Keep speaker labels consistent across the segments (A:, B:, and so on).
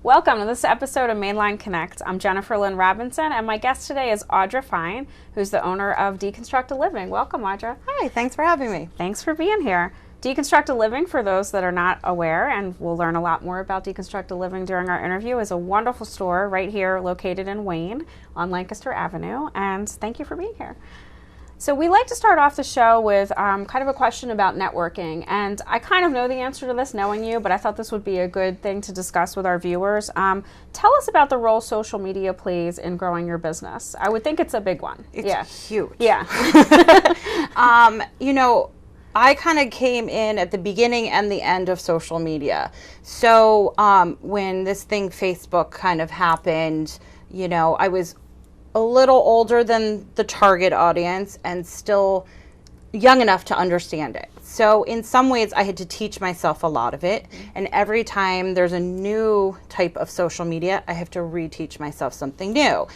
A: Welcome to this episode of Mainline Connect. I'm Jennifer Lynn Robinson, and my guest today is Audra Fine, who's the owner of Deconstruct a Living. Welcome, Audra.
B: Hi, thanks for having me.
A: Thanks for being here. Deconstruct a Living, for those that are not aware, and we'll learn a lot more about Deconstruct a Living during our interview, is a wonderful store right here located in Wayne on Lancaster Avenue, and thank you for being here. So we like to start off the show with kind of a question about networking, and I kind of know the answer to this knowing you, but I thought this would be a good thing to discuss with our viewers. Tell us about the role social media plays in growing your business. I would think it's a big one.
B: It's huge.
A: Yeah.
B: I kind of came in at the beginning and the end of social media. So when this thing, Facebook, kind of happened, I was a little older than the target audience and still young enough to understand it. So in some ways I had to teach myself a lot of it. And every time there's a new type of social media, I have to reteach myself something new.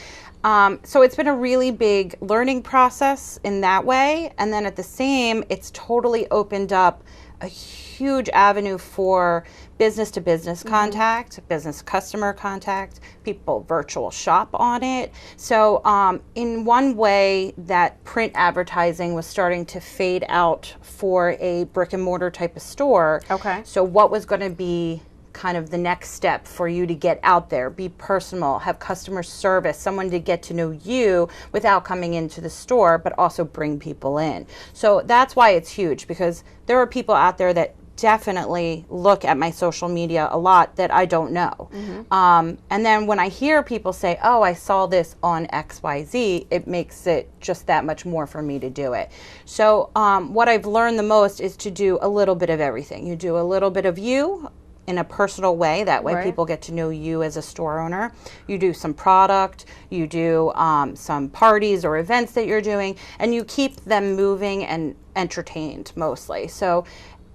B: So it's been a really big learning process in that way. And then at the same, it's totally opened up a huge avenue for business to business contact, business customer contact, people virtual shop on it. So in one way that print advertising was starting to fade out for a brick and mortar type of store.
A: Okay.
B: So what was going to be kind of the next step for you to get out there, be personal, have customer service, someone to get to know you without coming into the store, but also bring people in. So that's why it's huge, because there are people out there that definitely look at my social media a lot that I don't know. And then when I hear people say, oh, I saw this on XYZ, it makes it just that much more for me to do it. So what I've learned the most is to do a little bit of everything. You do a little bit of you in a personal way. That way people get to know you as a store owner. You do some product, you do some parties or events that you're doing, and you keep them moving and entertained mostly. So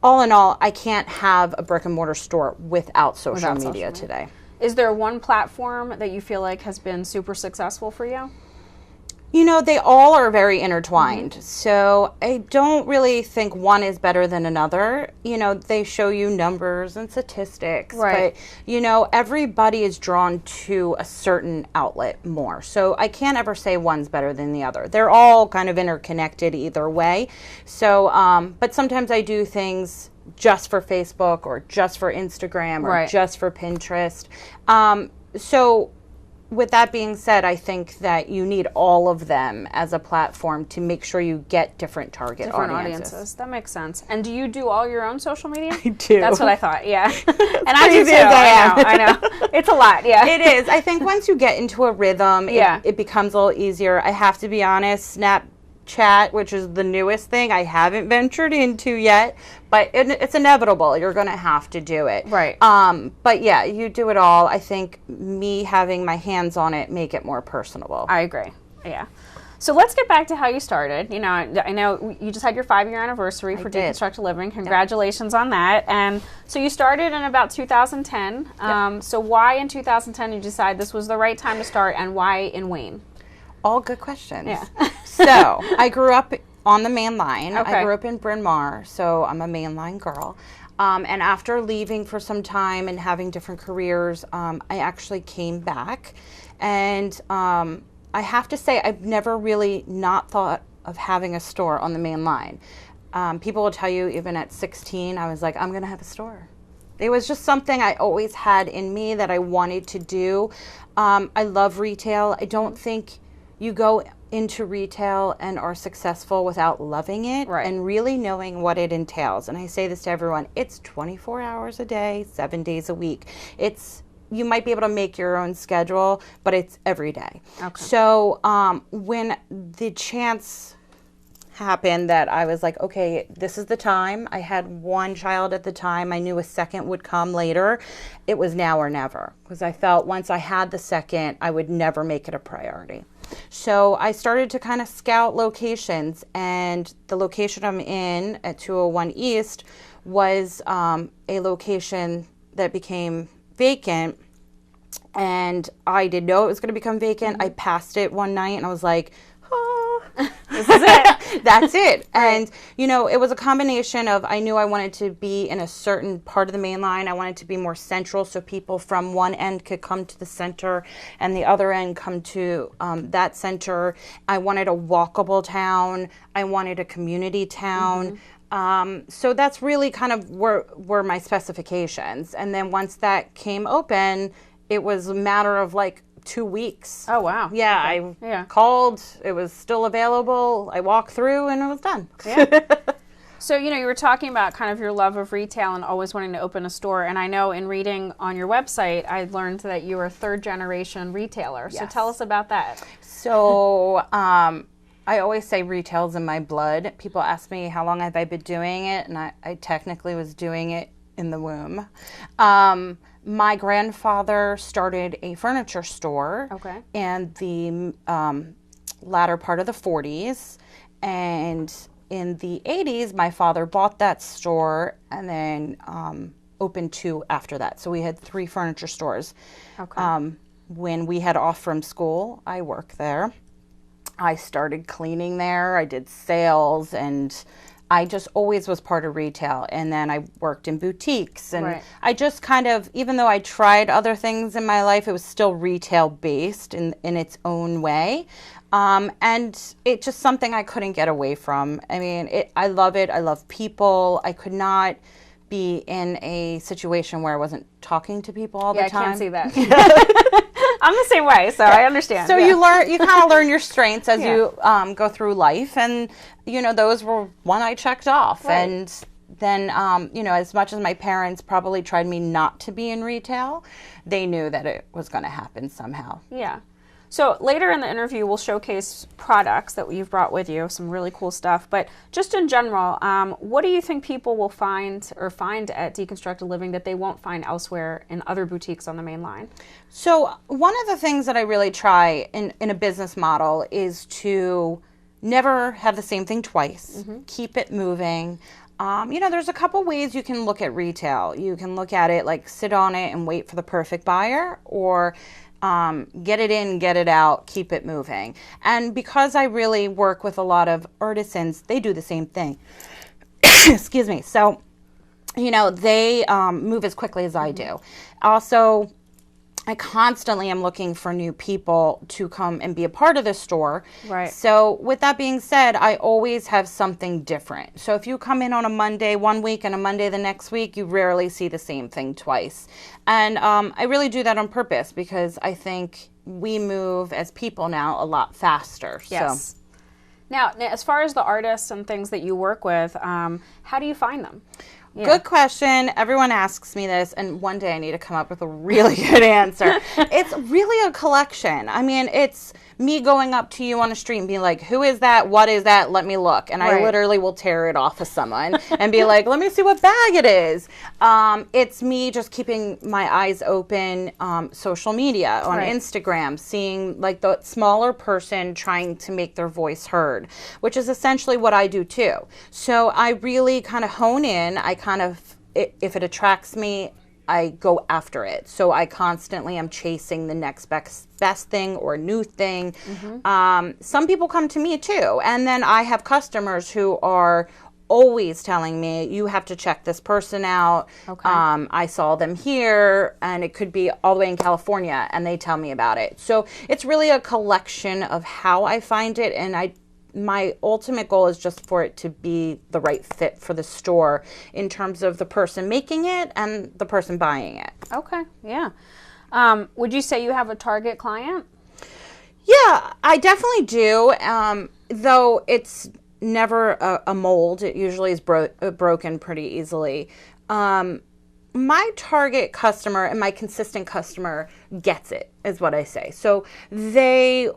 B: all in all, I can't have a brick and mortar store without social media today.
A: Is there one platform that you feel like has been super successful for you?
B: They all are very intertwined. So I don't really think one is better than another. They show you numbers and statistics.
A: Right.
B: But, everybody is drawn to a certain outlet more. So I can't ever say one's better than the other. They're all kind of interconnected either way. So, but sometimes I do things just for Facebook or just for Instagram or just for Pinterest. So with that being said, I think that you need all of them as a platform to make sure you get different target audiences.
A: That makes sense. And do you do all your own social media?
B: I do.
A: That's what I thought, yeah. And I do too. I know. It's a lot, yeah.
B: It is. I think once you get into a rhythm, it becomes a little easier. I have to be honest, Snapchat, which is the newest thing, I haven't ventured into yet, but it's inevitable. You're going to have to do it.
A: Right.
B: But yeah, you do it all. I think me having my hands on it make it more personable.
A: I agree. Yeah. So let's get back to how you started. I know you just had your 5-year anniversary for Deconstruct a Living. Congratulations on that. And so you started in about 2010. So why in 2010 did you decide this was the right time to start, and why in Wayne?
B: All good questions.
A: Yeah.
B: So I grew up on the main line.
A: Okay.
B: I grew up in Bryn Mawr, so I'm a mainline girl. And after leaving for some time and having different careers, I actually came back. And I have to say, I've never really not thought of having a store on the main line. People will tell you, even at 16, I was like, I'm going to have a store. It was just something I always had in me that I wanted to do. I love retail. I don't think you go into retail and are successful without loving it and really knowing what it entails. And I say this to everyone, it's 24 hours a day, 7 days a week. You might be able to make your own schedule, but it's every day. Okay. So when the chance happened that I was like, okay, this is the time. I had one child at the time. I knew a second would come later. It was now or never, because I felt once I had the second, I would never make it a priority. So I started to kind of scout locations, and the location I'm in at 201 East was a location that became vacant, and I didn't know it was going to become vacant. I passed it one night and I was like,
A: This is it.
B: That's it. And, you know, it was a combination of, I knew I wanted to be in a certain part of the main line. I wanted to be more central so people from one end could come to the center and the other end come to that center. I wanted a walkable town. I wanted a community town. So that's really kind of were my specifications. And then once that came open, it was a matter of like 2 weeks.
A: Oh, wow.
B: Yeah,
A: okay.
B: I called. It was still available. I walked through and it was done.
A: Yeah. So, you know, you were talking about kind of your love of retail and always wanting to open a store. And I know in reading on your website, I learned that you were a third-generation retailer.
B: Yes.
A: So tell us about that.
B: So I always say retail's in my blood. People ask me how long have I been doing it, and I technically was doing it in the womb. My grandfather started a furniture store in the latter part of the 40s, and in the 80s, my father bought that store and then opened 2 after that. So we had 3 furniture stores. When we had off from school, I worked there. I started cleaning there. I did sales, and I just always was part of retail. And then I worked in boutiques, and I just kind of, even though I tried other things in my life, it was still retail based in its own way. And it's just something I couldn't get away from. I mean, I love it. I love people. I could not be in a situation where I wasn't talking to people all the time.
A: I can't see that. I'm the same way, so I understand.
B: So you kind of learn your strengths as you go through life, and you know, those were one I checked off. And then you know, as much as my parents probably tried me not to be in retail, they knew that it was going to happen somehow.
A: Yeah. So later in the interview, we'll showcase products that you've brought with you, some really cool stuff. But just in general, what do you think people will find at Deconstructed Living that they won't find elsewhere in other boutiques on the main line?
B: So one of the things that I really try in a business model is to never have the same thing twice. Keep it moving. You know, there's a couple ways you can look at retail. You can look at it like sit on it and wait for the perfect buyer, or get it in, get it out, keep it moving. And because I really work with a lot of artisans, they do the same thing. Excuse me. So, you know, they move as quickly as I do. Also, I constantly am looking for new people to come and be a part of the store. So with that being said, I always have something different. So if you come in on a Monday one week and a Monday the next week, you rarely see the same thing twice. And I really do that on purpose because I think we move as people now a lot faster.
A: Yes. So. Now, as far as the artists and things that you work with, how do you find them?
B: Yeah. Good question. Everyone asks me this, and one day I need to come up with a really good answer. It's really a collection. I mean, it's me going up to you on the street and being like, who is that? What is that? Let me look. And I literally will tear it off of someone and be like, let me see what bag it is. It's me just keeping my eyes open, social media, on Instagram, seeing like the smaller person trying to make their voice heard, which is essentially what I do too. So I really kind of hone in. If it attracts me, I go after it. So I constantly am chasing the next best thing or new thing. Some people come to me too. And then I have customers who are always telling me, you have to check this person out. I saw them here, and it could be all the way in California, and they tell me about it. So it's really a collection of how I find it, and my ultimate goal is just for it to be the right fit for the store in terms of the person making it and the person buying it.
A: Okay, yeah. Would you say you have a target client?
B: Yeah, I definitely do. Though it's never a mold. It usually is broken pretty easily. My target customer and my consistent customer gets it, is what I say. So they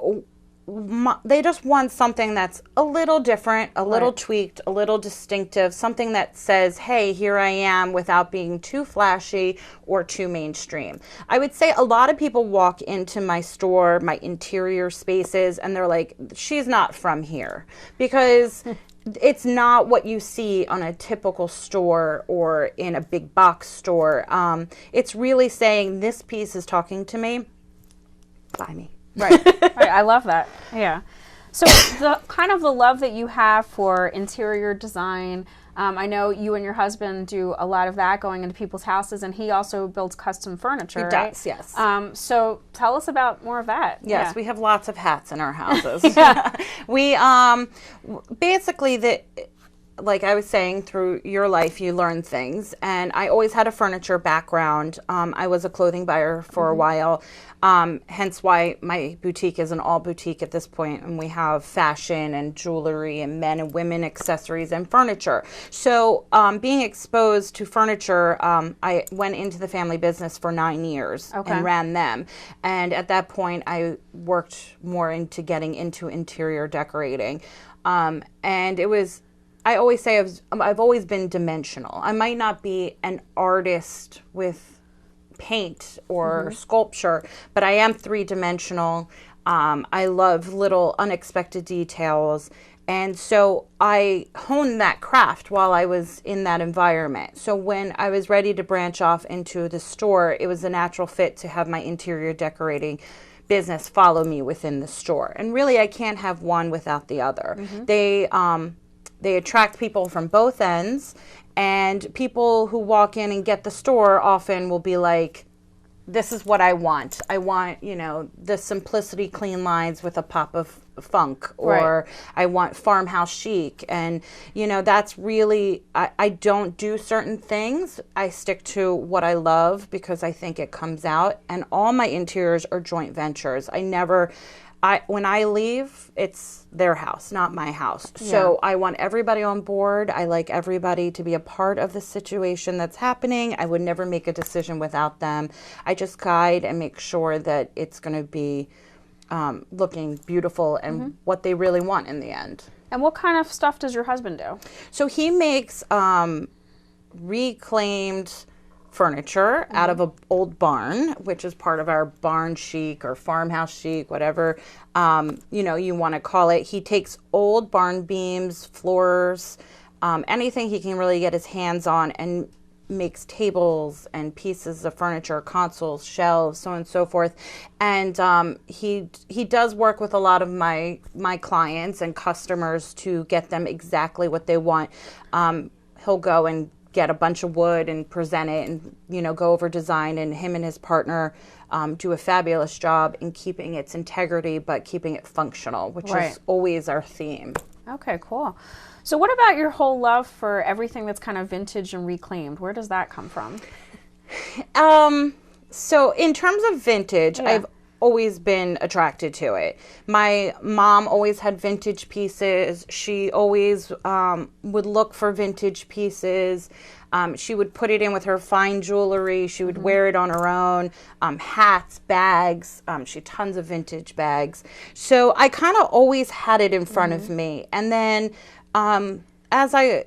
B: just want something that's a little different, a little tweaked, a little distinctive, something that says, hey, here I am, without being too flashy or too mainstream. I would say a lot of people walk into my store, my interior spaces, and they're like, she's not from here, because it's not what you see on a typical store or in a big box store. It's really saying, this piece is talking to me, buy me.
A: Right. I love that. Yeah. So the kind of the love that you have for interior design, I know you and your husband do a lot of that, going into people's houses, and he also builds custom furniture.
B: He does, yes.
A: So tell us about more of that.
B: Yes, we have lots of hats in our houses.
A: Yeah.
B: We basically like I was saying, through your life, you learn things. And I always had a furniture background. I was a clothing buyer for a while, hence why my boutique is an all boutique at this point. And we have fashion and jewelry and men and women accessories and furniture. So being exposed to furniture, I went into the family business for 9 years and ran them. And at that point, I worked more into getting into interior decorating. And it was... I always say I've always been dimensional. I might not be an artist with paint or sculpture, but I am three-dimensional. I love little unexpected details. And so I honed that craft while I was in that environment. So when I was ready to branch off into the store, it was a natural fit to have my interior decorating business follow me within the store. And really, I can't have one without the other. They attract people from both ends, and people who walk in and get the store often will be like, this is what I want. I want, the simplicity, clean lines with a pop of funk, or I want farmhouse chic. And, that's really, I don't do certain things. I stick to what I love because I think it comes out. And all my interiors are joint ventures. When I leave, it's their house, not my house. So I want everybody on board. I like everybody to be a part of the situation that's happening. I would never make a decision without them. I just guide and make sure that it's going to be looking beautiful and what they really want in the end.
A: And what kind of stuff does your husband do?
B: So he makes reclaimed furniture out of an old barn, which is part of our barn chic or farmhouse chic, whatever you want to call it. He takes old barn beams, floors, anything he can really get his hands on, and makes tables and pieces of furniture, consoles, shelves, so on and so forth. And he does work with a lot of my clients and customers to get them exactly what they want. He'll go and get a bunch of wood and present it and, go over design, and him and his partner do a fabulous job in keeping its integrity, but keeping it functional, which is always our theme.
A: Okay, cool. So what about your whole love for everything that's kind of vintage and reclaimed? Where does that come from?
B: So in terms of vintage, I've always been attracted to it. My mom always had vintage pieces. She always would look for vintage pieces. She would put it in with her fine jewelry. She would wear it on her own. Hats, bags. She had tons of vintage bags. So I kind of always had it in front of me. And then as I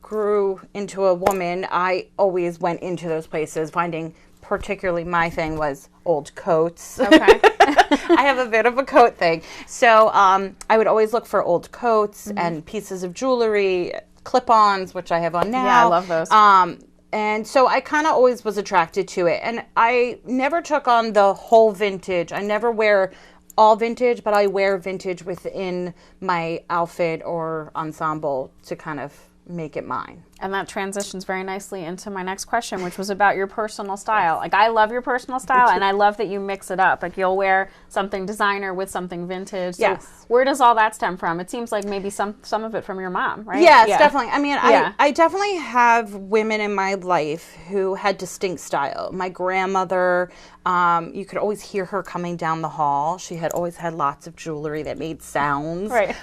B: grew into a woman, I always went into those places, finding, particularly my thing was old coats.
A: Okay.
B: I have a bit of a coat thing. So I would always look for old coats and pieces of jewelry, clip-ons, which I have on now.
A: Yeah, I love those.
B: And so I kind of always was attracted to it. And I never took on the whole vintage. I never wear all vintage, but I wear vintage within my outfit or ensemble to kind of make it mine.
A: And that transitions very nicely into my next question, which was about your personal style. Like, I love your personal style, and I love that you mix it up. Like, you'll wear something designer with something vintage. So where does all that stem from? It seems like maybe some of it from your mom, right?
B: Yes, definitely. I mean, I definitely have women in my life who had distinct style. My grandmother, you could always hear her coming down the hall. She had always had lots of jewelry that made sounds.
A: Right.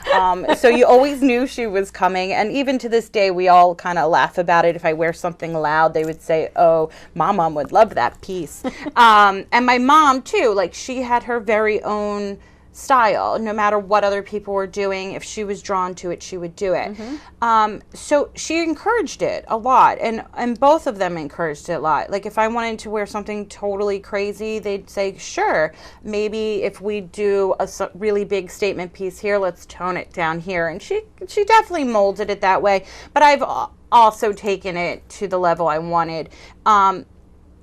B: So you always knew she was coming. And even to this day, we all kind of laugh about it. If I wear something loud, they would say, oh, my mom would love that piece. And my mom, too, like, she had her very own style. No matter what other people were doing, if she was drawn to it, she would do it. So she encouraged it a lot, and both of them encouraged it a lot. Like, if I wanted to wear something totally crazy, they'd say, sure, maybe if we do a really big statement piece here, let's tone it down here. And she definitely molded it that way, but I've also taken it to the level I wanted.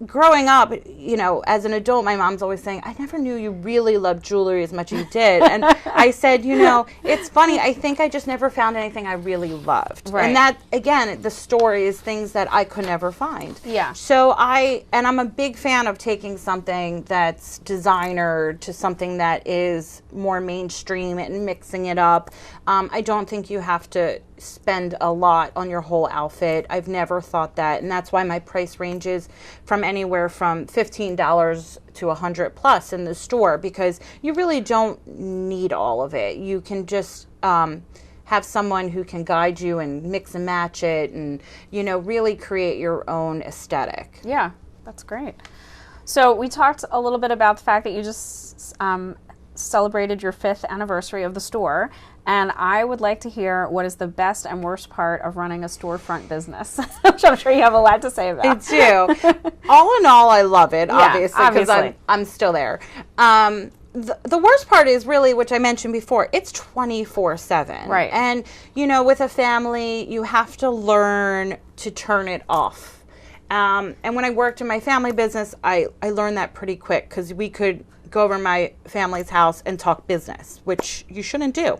B: growing up, you know, as an adult, my mom's always saying, I never knew you really loved jewelry as much as you did. And I said, you know, it's funny. I think I just never found anything I really loved.
A: Right.
B: And that, again, the story is things that I could never find.
A: Yeah.
B: So I'm a big fan of taking something that's designer to something that is more mainstream and mixing it up. I don't think you have to spend a lot on your whole outfit. I've never thought that, and that's why my price ranges from anywhere from $15 to $100 plus in the store, because you really don't need all of it. You can just have someone who can guide you and mix and match it, and, you know, really create your own aesthetic.
A: Yeah, that's great. So we talked a little bit about the fact that you just celebrated your 5th anniversary of the store, and I would like to hear what is the best and worst part of running a storefront business, which I'm sure you have a lot to say about.
B: I do. All in all, I love it, obviously, because I'm still there. The worst part is really, which I mentioned before, it's 24/7.
A: Right.
B: And, you know, with a family, you have to learn to turn it off. And when I worked in my family business, I learned that pretty quick, because we could go over to my family's house and talk business, which you shouldn't do.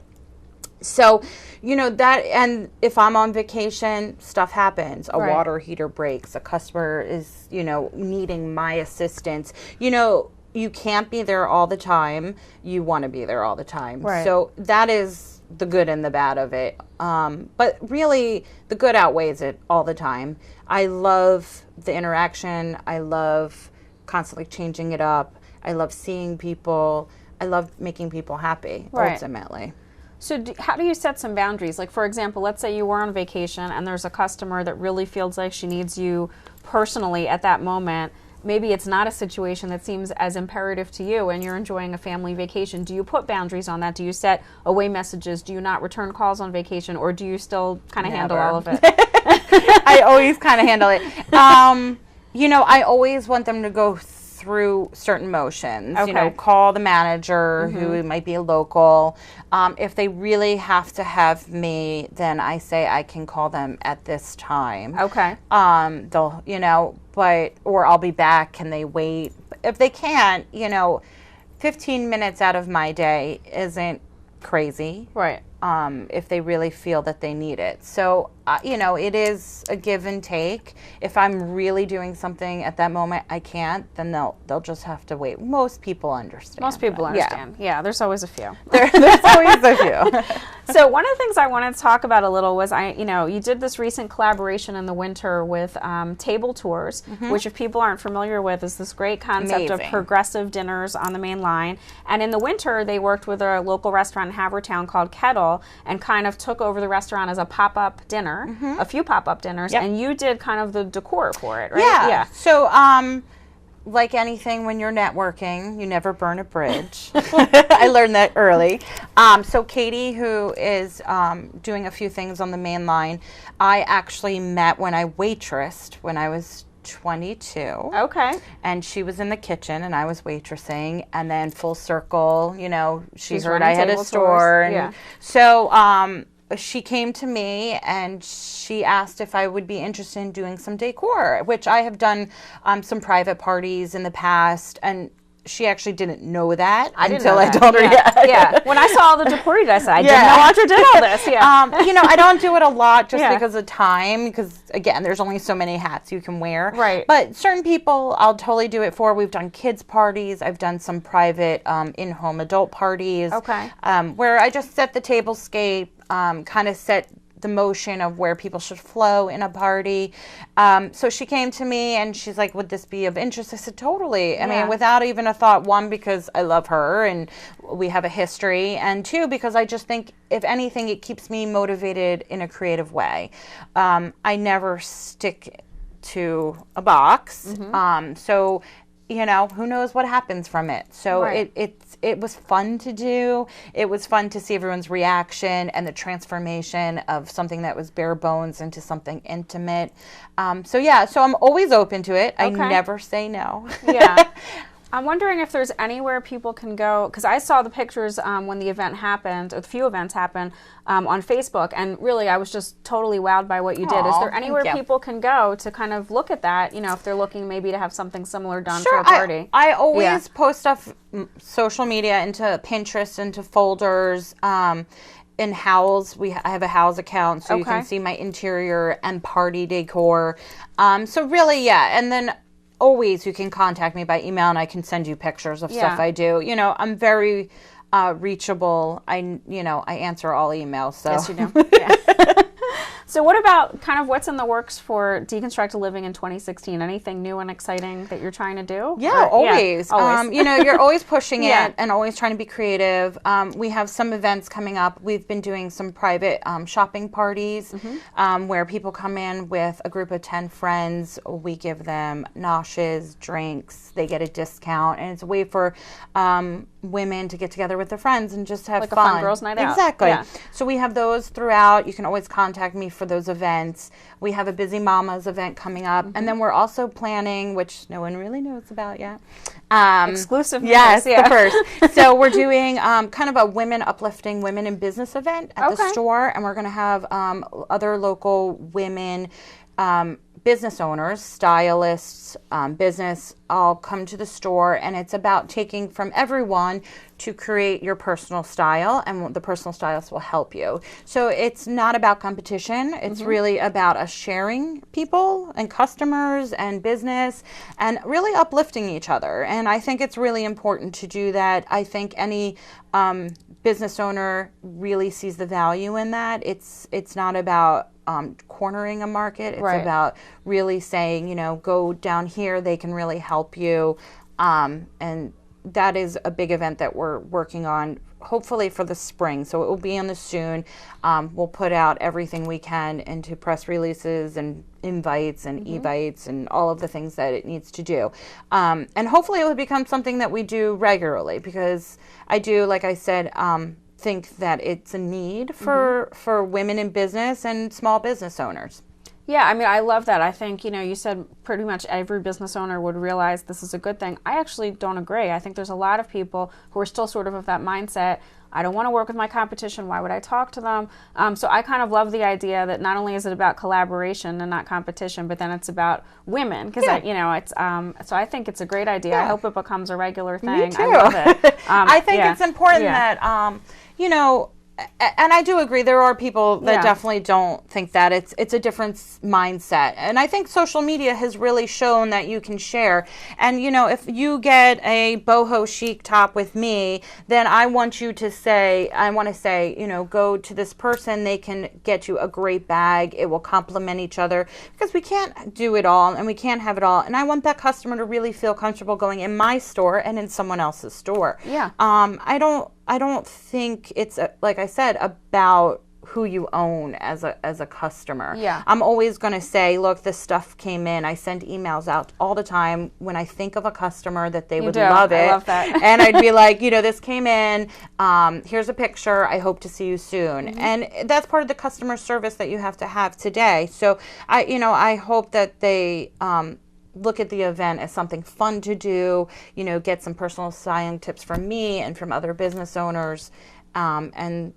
B: So, you know, that, and if I'm on vacation, stuff happens. A water heater breaks. A customer is, you know, needing my assistance. You know, you can't be there all the time. You want to be there all the time.
A: Right.
B: So that is the good and the bad of it. But really, the good outweighs it all the time. I love the interaction. I love constantly changing it up. I love seeing people. I love making people happy, ultimately.
A: So how do you set some boundaries? Like, for example, let's say you were on vacation and there's a customer that really feels like she needs you personally at that moment. Maybe it's not a situation that seems as imperative to you and you're enjoying a family vacation. Do you put boundaries on that? Do you set away messages? Do you not return calls on vacation? Or do you still kind of handle all of it?
B: I always kind of handle it. You know, I always want them to go through certain motions. You know, call the manager who might be a local. If they really have to have me, then I say I can call them at this time.
A: Okay.
B: They'll, you know, or I'll be back. Can they wait? If they can't, you know, 15 minutes out of my day isn't crazy.
A: Right.
B: If they really feel that they need it. So, you know, it is a give and take. If I'm really doing something at that moment I can't, then they'll just have to wait. Most people understand.
A: Most people understand. Yeah, there's always a few.
B: There's always a few.
A: So one of the things I wanted to talk about a little was you did this recent collaboration in the winter with Table Tours, which, if people aren't familiar with, is this great concept of progressive dinners on the main line. And in the winter, they worked with a local restaurant in Havertown called Kettle and kind of took over the restaurant as a pop-up dinner, a few pop-up dinners, and you did kind of the decor for it, right?
B: Yeah. So, like anything, when you're networking, you never burn a bridge. I learned that early. So Katie, who is doing a few things on the main line, I actually met when I waitressed when I was 22.
A: Okay.
B: And she was in the kitchen and I was waitressing, and then full circle, you know, she heard
A: running
B: I had a
A: Table
B: store.
A: Tours.
B: And so she came to me and she asked if I would be interested in doing some decor, which I have done some private parties in the past, and she actually didn't know that until I told her.
A: Yeah. When I saw the decor, I said, I didn't know Audra did all this. Yeah.
B: You know, I don't do it a lot just because of time, because, again, there's only so many hats you can wear.
A: Right.
B: But certain people I'll totally do it for. We've done kids parties. I've done some private in-home adult parties.
A: Okay.
B: Where I just set the tablescape, kind of set the motion of where people should flow in a party. So she came to me and she's like, would this be of interest? I said, totally. I mean, without even a thought, one, because I love her and we have a history, and two, because I just think, if anything, it keeps me motivated in a creative way. I never stick to a box. So, you know, who knows what happens from it. So it was fun to do. It was fun to see everyone's reaction and the transformation of something that was bare bones into something intimate. So I'm always open to it. I never say no.
A: I'm wondering if there's anywhere people can go, because I saw the pictures when the event happened, or the few events happened, on Facebook, and really I was just totally wowed by what you did. Is there anywhere people can go to kind of look at that, if they're looking maybe to have something similar done for a party?
B: I always post stuff, social media, into Pinterest, into folders, in Howls. I have a Howls account, so you can see my interior and party decor. So really, and then always you can contact me by email and I can send you pictures of stuff I do. I'm very reachable. I answer all emails. So.
A: Yes, you do. Yeah. So what about kind of what's in the works for Deconstructed Living in 2016? Anything new and exciting that you're trying to do?
B: Yeah, always. You're always pushing it and always trying to be creative. We have some events coming up. We've been doing some private shopping parties where people come in with a group of 10 friends. We give them noshes, drinks. They get a discount. And it's a way for women to get together with their friends and just have
A: like
B: fun.
A: Like a fun girls' night out.
B: Exactly. Yeah. So we have those throughout. You can always contact me for those events. We have a Busy Mamas event coming up. And then we're also planning, which no one really knows about yet.
A: Exclusive.
B: Yes, the first. So we're doing kind of a uplifting women in business event at the store. And we're going to have other local women business owners, stylists, business, all come to the store, and it's about taking from everyone to create your personal style, and the personal stylist will help you. So it's not about competition. It's really about us sharing people and customers and business and really uplifting each other. And I think it's really important to do that. I think any business owner really sees the value in that. It's not about cornering a market. It's about really saying, go down here, they can really help you. And that is a big event that we're working on, hopefully for the spring. So it will be on the soon. We'll put out everything we can into press releases and invites and evites and all of the things that it needs to do. And hopefully it will become something that we do regularly, because I do, like I said, think that it's a need for women in business and small business owners.
A: Yeah, I mean, I love that. I think, you said pretty much every business owner would realize this is a good thing. I actually don't agree. I think there's a lot of people who are still sort of that mindset. I don't want to work with my competition. Why would I talk to them? So I kind of love the idea that not only is it about collaboration and not competition, but then it's about women. Because, it's so I think it's a great idea. I hope it becomes a regular thing.
B: Me too.
A: I love it.
B: I think it's important that, and I do agree, there are people that definitely don't think that. It's a different mindset. And I think social media has really shown that you can share. And, if you get a boho chic top with me, then I want to say, go to this person. They can get you a great bag. It will complement each other, because we can't do it all and we can't have it all. And I want that customer to really feel comfortable going in my store and in someone else's store.
A: Yeah.
B: I don't think it's, like I said, about who you own as a customer.
A: Yeah.
B: I'm always going to say, look, this stuff came in. I send emails out all the time when I think of a customer that they would love it.
A: I love that.
B: And I'd be like, this came in. Here's a picture. I hope to see you soon. And that's part of the customer service that you have to have today. So I hope that they look at the event as something fun to do, get some personal styling tips from me and from other business owners, and,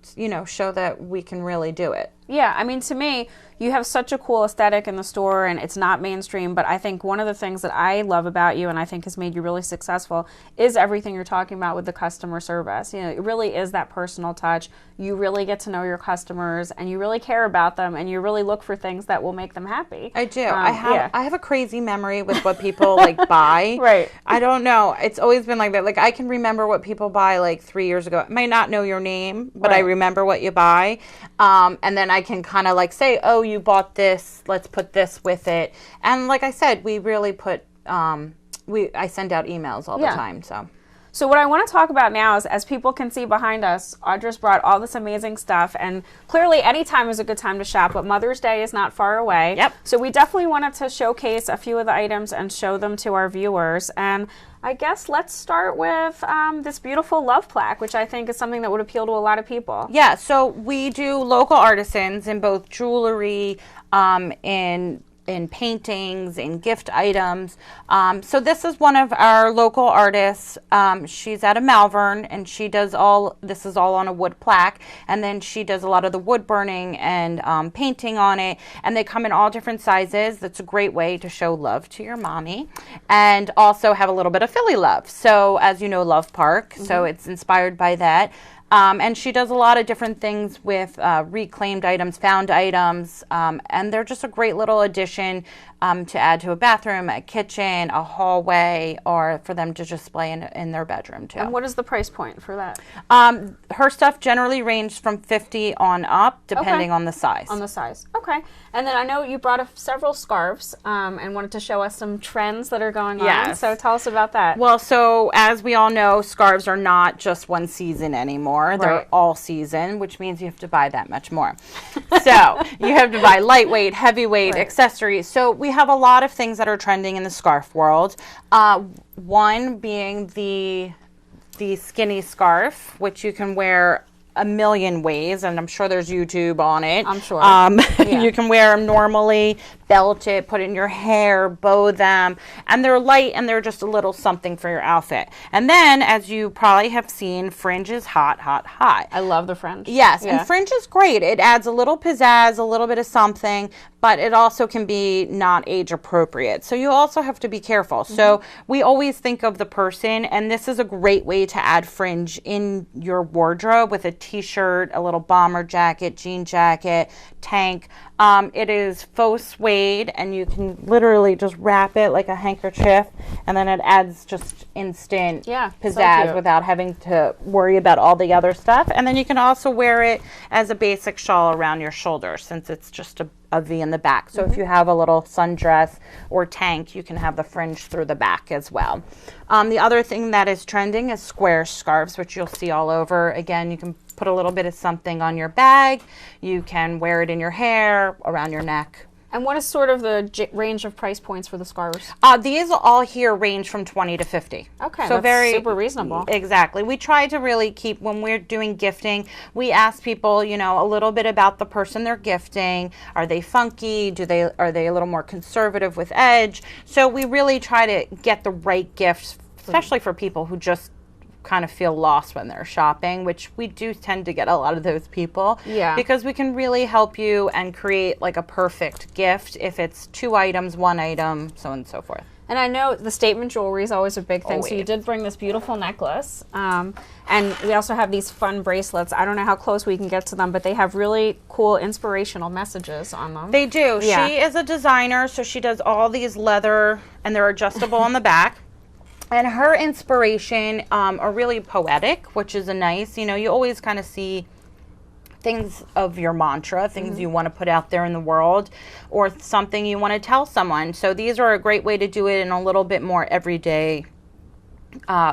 B: show that we can really do it.
A: Yeah, I mean, to me, you have such a cool aesthetic in the store, and it's not mainstream, but I think one of the things that I love about you and I think has made you really successful is everything you're talking about with the customer service. It really is that personal touch. You really get to know your customers, and you really care about them, and you really look for things that will make them happy.
B: I do. I have a crazy memory with what people buy.
A: Right.
B: I don't know. It's always been like that. Like, I can remember what people buy 3 years ago. I might not know your name, but I remember what you buy. And then I can kind of say, oh, you bought this, let's put this with it. And like I said, we really put, I send out emails all the time. So
A: what I want to talk about now is, as people can see behind us, Audra's brought all this amazing stuff, and clearly any time is a good time to shop, but Mother's Day is not far away.
B: Yep.
A: So we definitely wanted to showcase a few of the items and show them to our viewers. And I guess let's start with this beautiful love plaque, which I think is something that would appeal to a lot of people.
B: Yeah, so we do local artisans in both jewelry, in in paintings, in gift items. So this is one of our local artists. She's out of Malvern, and she does this is all on a wood plaque, and then she does a lot of the wood burning and painting on it, and they come in all different sizes. That's a great way to show love to your mommy, and also have a little bit of Philly love. So as you know, Love Park, so it's inspired by that. And she does a lot of different things with reclaimed items, found items, and they're just a great little addition to add to a bathroom, a kitchen, a hallway, or for them to display in their bedroom too.
A: And what is the price point for that?
B: Her stuff generally ranges from $50 on up, depending on the size.
A: On the size. Okay. And then I know you brought several scarves and wanted to show us some trends that are going on.
B: Yes.
A: So tell us about that.
B: Well, so as we all know, scarves are not just one season anymore.
A: Right.
B: They're all season, which means you have to buy that much more. So you have to buy lightweight, heavyweight, accessories. So we have a lot of things that are trending in the scarf world. One being the skinny scarf, which you can wear a million ways, and I'm sure there's YouTube on it.
A: I'm sure.
B: You can wear them normally, belt it, put it in your hair, bow them, and they're light and they're just a little something for your outfit. And then, as you probably have seen, fringe is hot, hot, hot.
A: I love the fringe.
B: Yes,
A: Yeah.
B: and fringe is great. It adds a little pizzazz, a little bit of something, but it also can be not age appropriate. So you also have to be careful. So we always think of the person, and this is a great way to add fringe in your wardrobe with a t-shirt, a little bomber jacket, jean jacket, tank. It is faux suede, and you can literally just wrap it like a handkerchief, and then it adds just instant pizzazz
A: cute.
B: without having to worry about all the other stuff. And then you can also wear it as a basic shawl around your shoulders, since it's just a V in the back. So if you have a little sundress or tank, you can have the fringe through the back as well. The other thing that is trending is square scarves, which you'll see all over. Again, you can put a little bit of something on your bag. You can wear it in your hair, around your neck.
A: And what is sort of the range of price points for the scarves?
B: These all here range from $20 to $50.
A: Okay,
B: so
A: that's super reasonable.
B: Exactly. We try to really keep, when we're doing gifting, we ask people, you know, a little bit about the person they're gifting. Are they funky? Are they a little more conservative with edge? So we really try to get the right gifts, especially for people who just kind of feel lost when they're shopping, which we do tend to get a lot of those people.
A: Yeah.
B: Because we can really help you and create like a perfect gift if it's 2 items, 1 item, so on and so forth.
A: And I know the statement jewelry is always a big thing.
B: Always.
A: So you did bring this beautiful necklace. And we also have these fun bracelets. I don't know how close we can get to them, but they have really cool inspirational messages on them.
B: They do.
A: Yeah.
B: She is a designer, so she does all these leather, and they're adjustable on the back. And her inspiration are really poetic, which is a nice, you know, you always kind of see things of your mantra, things you want to put out there in the world, or something you want to tell someone. So these are a great way to do it in a little bit more everyday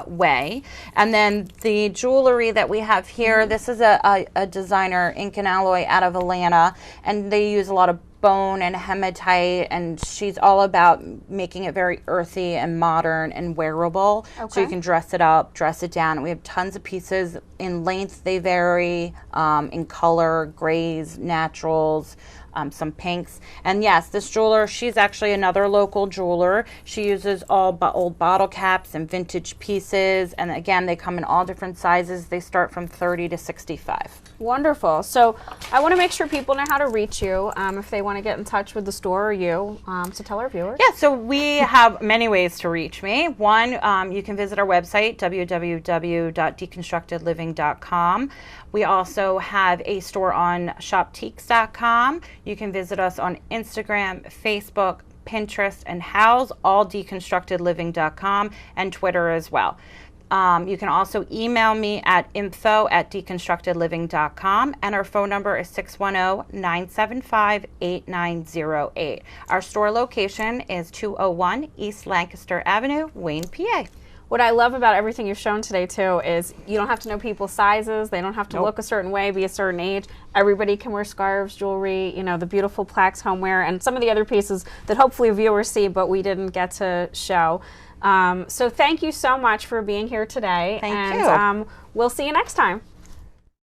B: way. And then the jewelry that we have here, this is a designer, Ink and Alloy, out of Atlanta, and they use a lot of bone and hematite, and she's all about making it very earthy and modern and wearable.
A: Okay.
B: So you can dress it up, dress it down. We have tons of pieces. In length they vary, in color, grays, naturals, some pinks. And yes, this jeweler, she's actually another local jeweler. She uses all old bottle caps and vintage pieces, and again, they come in all different sizes. They start from 30 to 65.
A: Wonderful. So I want to make sure people know how to reach you if they want to get in touch with the store or you. So tell our viewers.
B: Yeah, so we have many ways to reach me. One, you can visit our website, www.deconstructedliving.com. We also have a store on shopteeks.com. You can visit us on Instagram, Facebook, Pinterest, and Houzz, all deconstructedliving.com, and Twitter as well. You can also email me at info@deconstructedliving.com, and our phone number is 610-975-8908. Our store location is 201 East Lancaster Avenue, Wayne, PA.
A: What I love about everything you've shown today, too, is you don't have to know people's sizes. They don't have to look a certain way, be a certain age. Everybody can wear scarves, jewelry, you know, the beautiful plaques, homeware, and some of the other pieces that hopefully viewers see, but we didn't get to show. So thank you so much for being here today.
B: Thank
A: you. We'll see you next time.